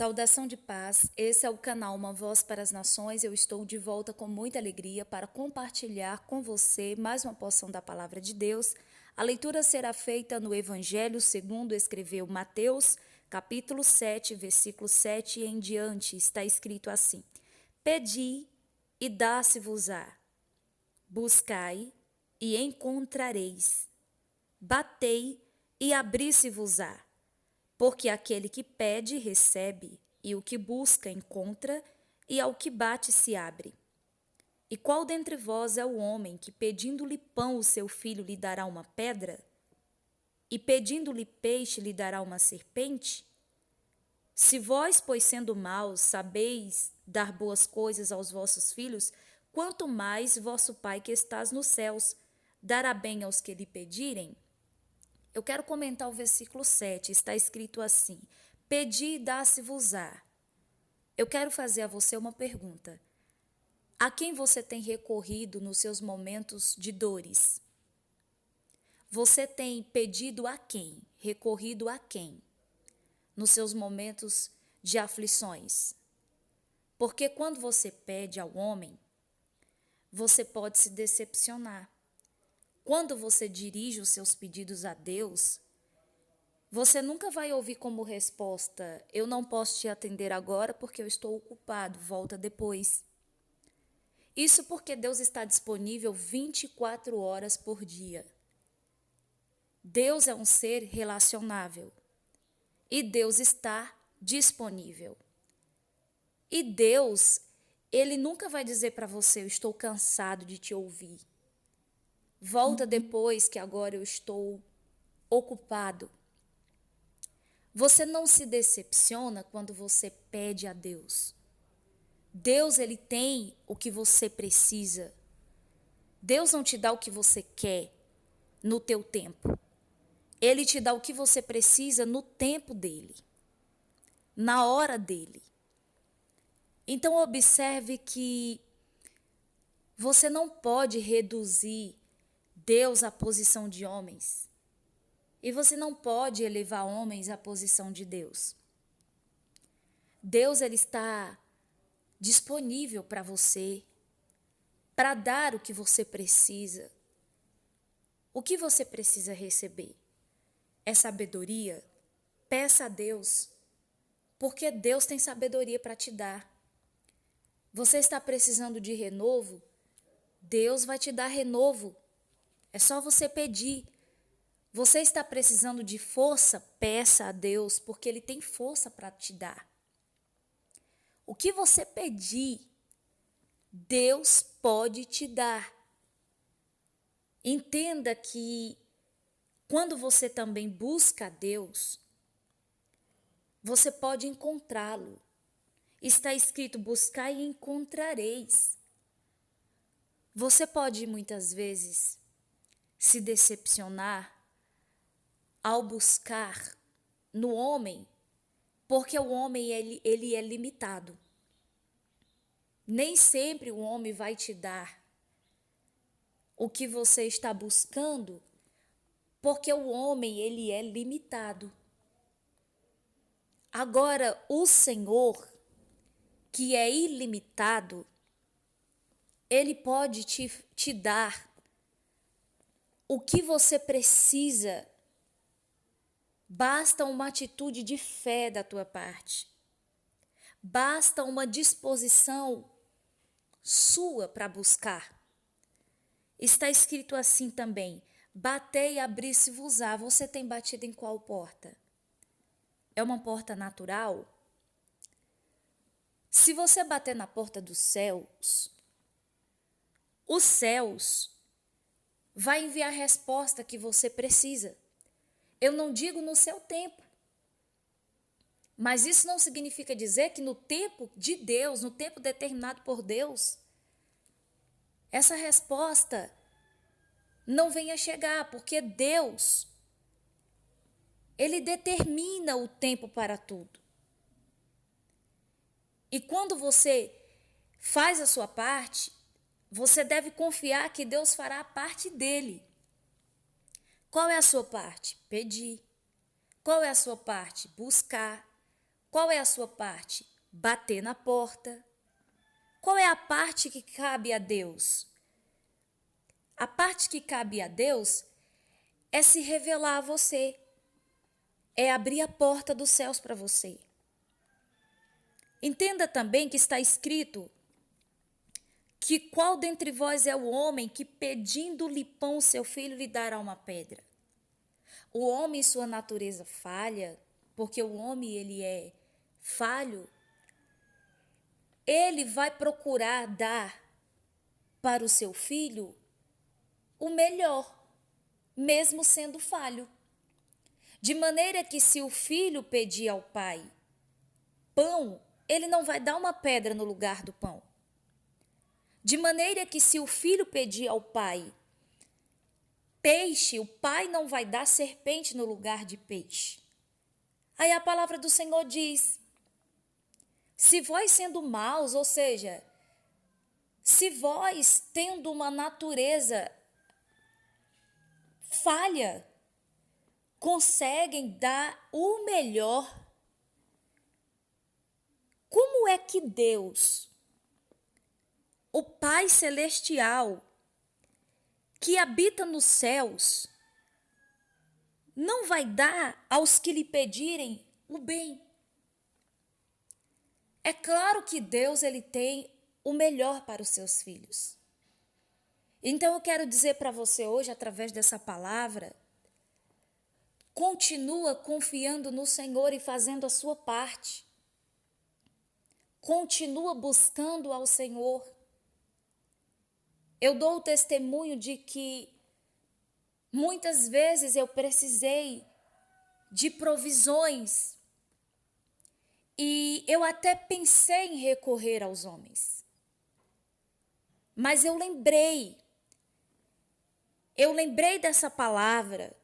Saudação de paz, esse é o canal Uma Voz para as Nações. Eu estou de volta com muita alegria para compartilhar com você mais uma porção da Palavra de Deus. A leitura será feita no Evangelho segundo escreveu Mateus, capítulo 7, versículo 7 e em diante. Está escrito assim: Pedi e dá-se-vos-á, buscai e encontrareis, batei e abri-se-vos-á. Porque aquele que pede, recebe, e o que busca, encontra, e ao que bate, se abre. E qual dentre vós é o homem que, pedindo-lhe pão, o seu filho lhe dará uma pedra? E pedindo-lhe peixe, lhe dará uma serpente? Se vós, pois sendo maus, sabeis dar boas coisas aos vossos filhos, quanto mais vosso Pai que estás nos céus dará bem aos que lhe pedirem? Eu quero comentar o versículo 7, está escrito assim: Pedi e dá-se-vos-á. Eu quero fazer a você uma pergunta. A quem você tem recorrido nos seus momentos de dores? Você tem pedido a quem? Recorrido a quem? Nos seus momentos de aflições? Porque quando você pede ao homem, você pode se decepcionar. Quando você dirige os seus pedidos a Deus, você nunca vai ouvir como resposta: eu não posso te atender agora porque eu estou ocupado, volta depois. Isso porque Deus está disponível 24 horas por dia. Deus é um ser relacionável e Deus está disponível. E Deus, Ele nunca vai dizer para você: eu estou cansado de te ouvir. Volta depois que agora eu estou ocupado. Você não se decepciona quando você pede a Deus. Deus, Ele tem o que você precisa. Deus não te dá o que você quer no teu tempo. Ele te dá o que você precisa no tempo dele, na hora dele. Então observe que você não pode reduzir Deus à posição de homens. E você não pode elevar homens à posição de Deus. Deus, Ele está disponível para você, para dar o que você precisa. O que você precisa receber? É sabedoria? Peça a Deus, porque Deus tem sabedoria para te dar. Você está precisando de renovo? Deus vai te dar renovo. É só você pedir. Você está precisando de força? Peça a Deus, porque Ele tem força para te dar. O que você pedir, Deus pode te dar. Entenda que quando você também busca a Deus, você pode encontrá-lo. Está escrito: buscai e encontrareis. Você pode muitas vezes se decepcionar ao buscar no homem, porque o homem ele é limitado. Nem sempre o homem vai te dar o que você está buscando, porque o homem ele é limitado. Agora, o Senhor, que é ilimitado, Ele pode te dar o que você precisa. Basta uma atitude de fé da tua parte. Basta uma disposição sua para buscar. Está escrito assim também: batei e abri-se-vos-á. Você tem batido em qual porta? É uma porta natural? Se você bater na porta dos céus, os céus vai enviar a resposta que você precisa. Eu não digo no seu tempo, mas isso não significa dizer que no tempo de Deus, no tempo determinado por Deus, essa resposta não venha chegar, porque Deus, Ele determina o tempo para tudo. E quando você faz a sua parte, você deve confiar que Deus fará a parte dele. Qual é a sua parte? Pedir. Qual é a sua parte? Buscar. Qual é a sua parte? Bater na porta. Qual é a parte que cabe a Deus? A parte que cabe a Deus é se revelar a você, é abrir a porta dos céus para você. Entenda também que está escrito que qual dentre vós é o homem que pedindo-lhe pão seu filho lhe dará uma pedra? O homem em sua natureza falha, porque o homem ele é falho, ele vai procurar dar para o seu filho o melhor, mesmo sendo falho. De maneira que se o filho pedir ao pai pão, ele não vai dar uma pedra no lugar do pão. De maneira que se o filho pedir ao pai peixe, o pai não vai dar serpente no lugar de peixe. Aí a palavra do Senhor diz: se vós sendo maus, ou seja, se vós tendo uma natureza falha, conseguem dar o melhor, como é que Deus, o Pai Celestial, que habita nos céus, não vai dar aos que lhe pedirem o bem? É claro que Deus ele tem o melhor para os seus filhos. Então eu quero dizer para você hoje, através dessa palavra, continua confiando no Senhor e fazendo a sua parte. Continua buscando ao Senhor. Eu dou o testemunho de que muitas vezes eu precisei de provisões e eu até pensei em recorrer aos homens. Mas eu lembrei dessa palavra,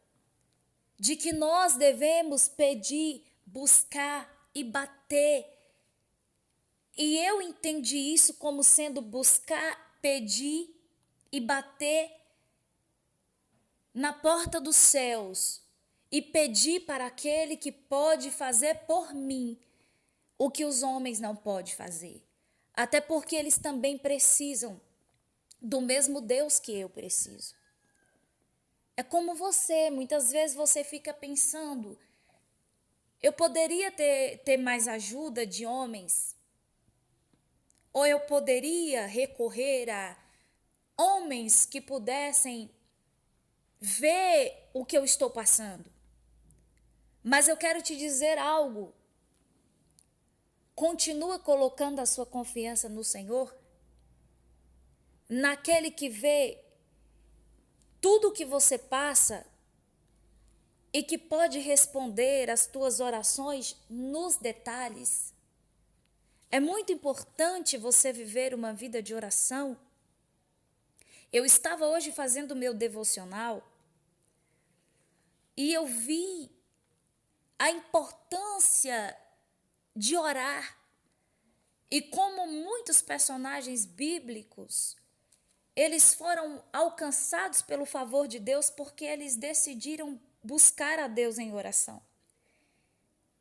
de que nós devemos pedir, buscar e bater. E eu entendi isso como sendo buscar, pedir e bater na porta dos céus e pedir para aquele que pode fazer por mim o que os homens não podem fazer. Até porque eles também precisam do mesmo Deus que eu preciso. É como você, muitas vezes você fica pensando, eu poderia ter mais ajuda de homens? Ou eu poderia recorrer a homens que pudessem ver o que eu estou passando? Mas eu quero te dizer algo. Continua colocando a sua confiança no Senhor, naquele que vê tudo o que você passa e que pode responder às tuas orações nos detalhes. É muito importante você viver uma vida de oração. Eu estava hoje fazendo o meu devocional e eu vi a importância de orar. E como muitos personagens bíblicos, eles foram alcançados pelo favor de Deus porque eles decidiram buscar a Deus em oração.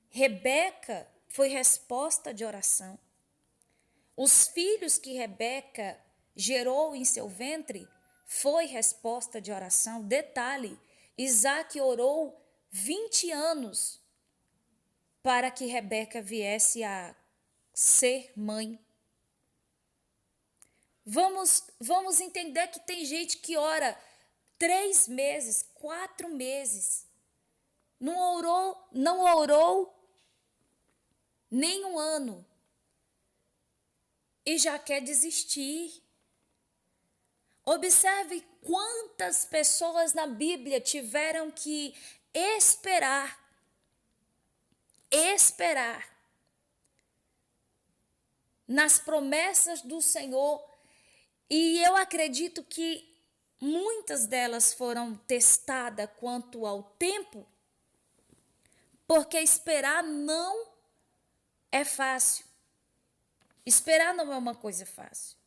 Rebeca foi resposta de oração. Os filhos que Rebeca gerou em seu ventre foi resposta de oração. Detalhe, Isaac orou 20 anos para que Rebeca viesse a ser mãe. Vamos entender que tem gente que ora 3 meses, 4 meses, não orou nem um ano e já quer desistir. Observe quantas pessoas na Bíblia tiveram que esperar nas promessas do Senhor. E eu acredito que muitas delas foram testadas quanto ao tempo, porque esperar não é fácil. Esperar não é uma coisa fácil.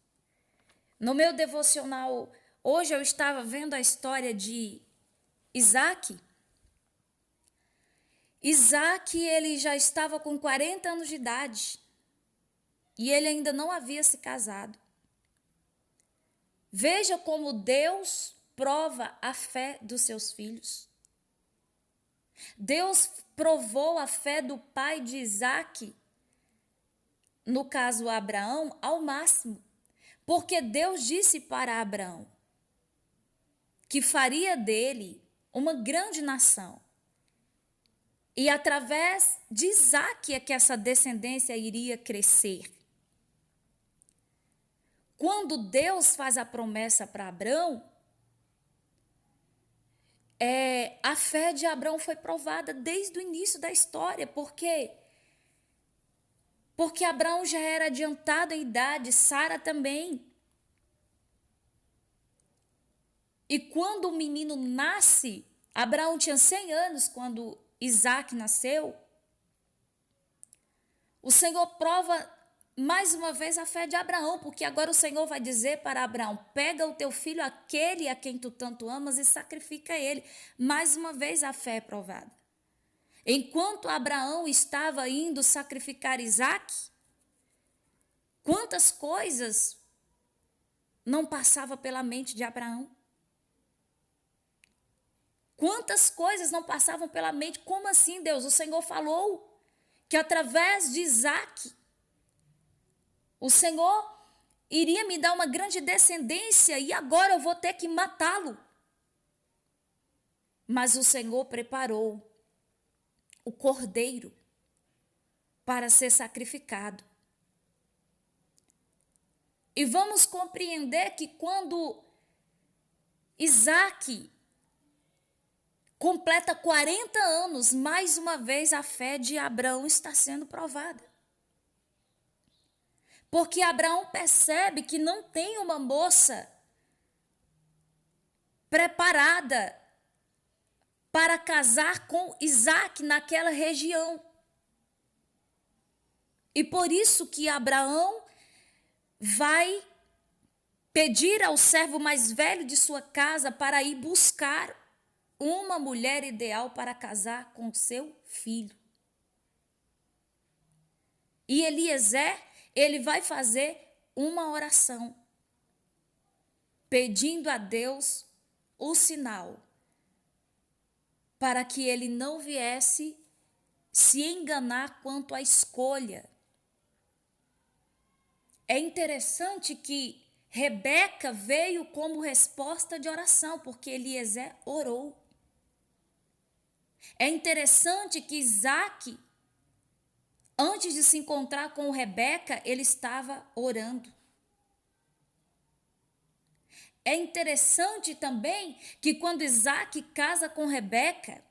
No meu devocional, hoje eu estava vendo a história de Isaac, Isaac, ele já estava com 40 anos de idade e ele ainda não havia se casado. Veja como Deus prova a fé dos seus filhos. Deus provou a fé do pai de Isaac, no caso Abraão, ao máximo. Porque Deus disse para Abraão que faria dele uma grande nação. E através de Isaac é que essa descendência iria crescer. Quando Deus faz a promessa para Abraão, a fé de Abraão foi provada desde o início da história. Por quê? Porque Abraão já era adiantado em idade, Sara também. E quando o menino nasce, Abraão tinha 100 anos quando Isaac nasceu. O Senhor prova mais uma vez a fé de Abraão, porque agora o Senhor vai dizer para Abraão: pega o teu filho, aquele a quem tu tanto amas, e sacrifica ele. Mais uma vez a fé é provada. Enquanto Abraão estava indo sacrificar Isaac, quantas coisas não passavam pela mente de Abraão? Quantas coisas não passavam pela mente? Como assim, Deus? O Senhor falou que através de Isaac, o Senhor iria me dar uma grande descendência e agora eu vou ter que matá-lo. Mas o Senhor preparou o cordeiro para ser sacrificado. E vamos compreender que quando Isaac completa 40 anos, mais uma vez a fé de Abraão está sendo provada. Porque Abraão percebe que não tem uma moça preparada para casar com Isaac naquela região. E por isso que Abraão vai pedir ao servo mais velho de sua casa para ir buscar uma mulher ideal para casar com seu filho. E Eliezer, ele vai fazer uma oração, pedindo a Deus o sinal, para que ele não viesse se enganar quanto à escolha. É interessante que Rebeca veio como resposta de oração, porque Eliezer orou. É interessante que Isaac, antes de se encontrar com Rebeca, ele estava orando. É interessante também que quando Isaac casa com Rebeca,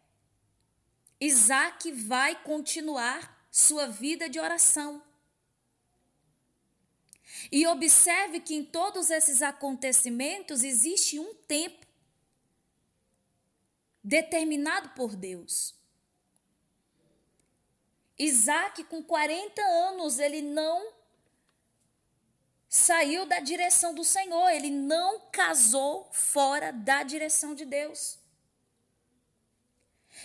Isaac vai continuar sua vida de oração. E observe que em todos esses acontecimentos existe um tempo determinado por Deus. Isaac, com 40 anos, ele não saiu da direção do Senhor, ele não casou fora da direção de Deus.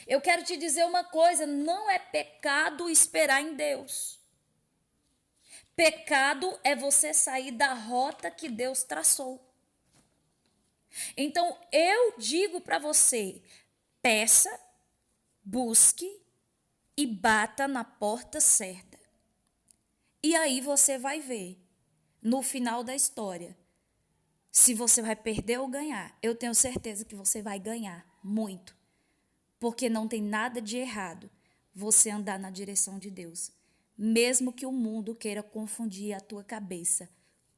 Eu quero te dizer uma coisa, não é pecado esperar em Deus. Pecado é você sair da rota que Deus traçou. Então, eu digo para você, peça, busque e bata na porta certa. E aí você vai ver, no final da história, se você vai perder ou ganhar. Eu tenho certeza que você vai ganhar muito. Porque não tem nada de errado você andar na direção de Deus. Mesmo que o mundo queira confundir a tua cabeça,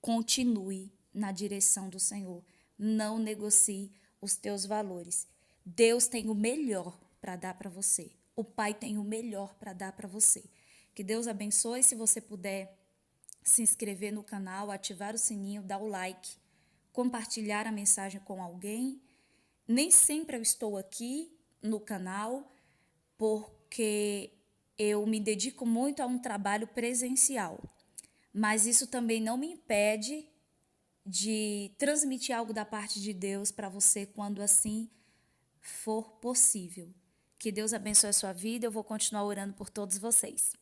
continue na direção do Senhor. Não negocie os teus valores. Deus tem o melhor para dar para você. O Pai tem o melhor para dar para você. Que Deus abençoe. Se você puder se inscrever no canal, ativar o sininho, dar o like, compartilhar a mensagem com alguém. Nem sempre eu estou aqui no canal, porque eu me dedico muito a um trabalho presencial. Mas isso também não me impede de transmitir algo da parte de Deus para você quando assim for possível. Que Deus abençoe a sua vida. Eu vou continuar orando por todos vocês.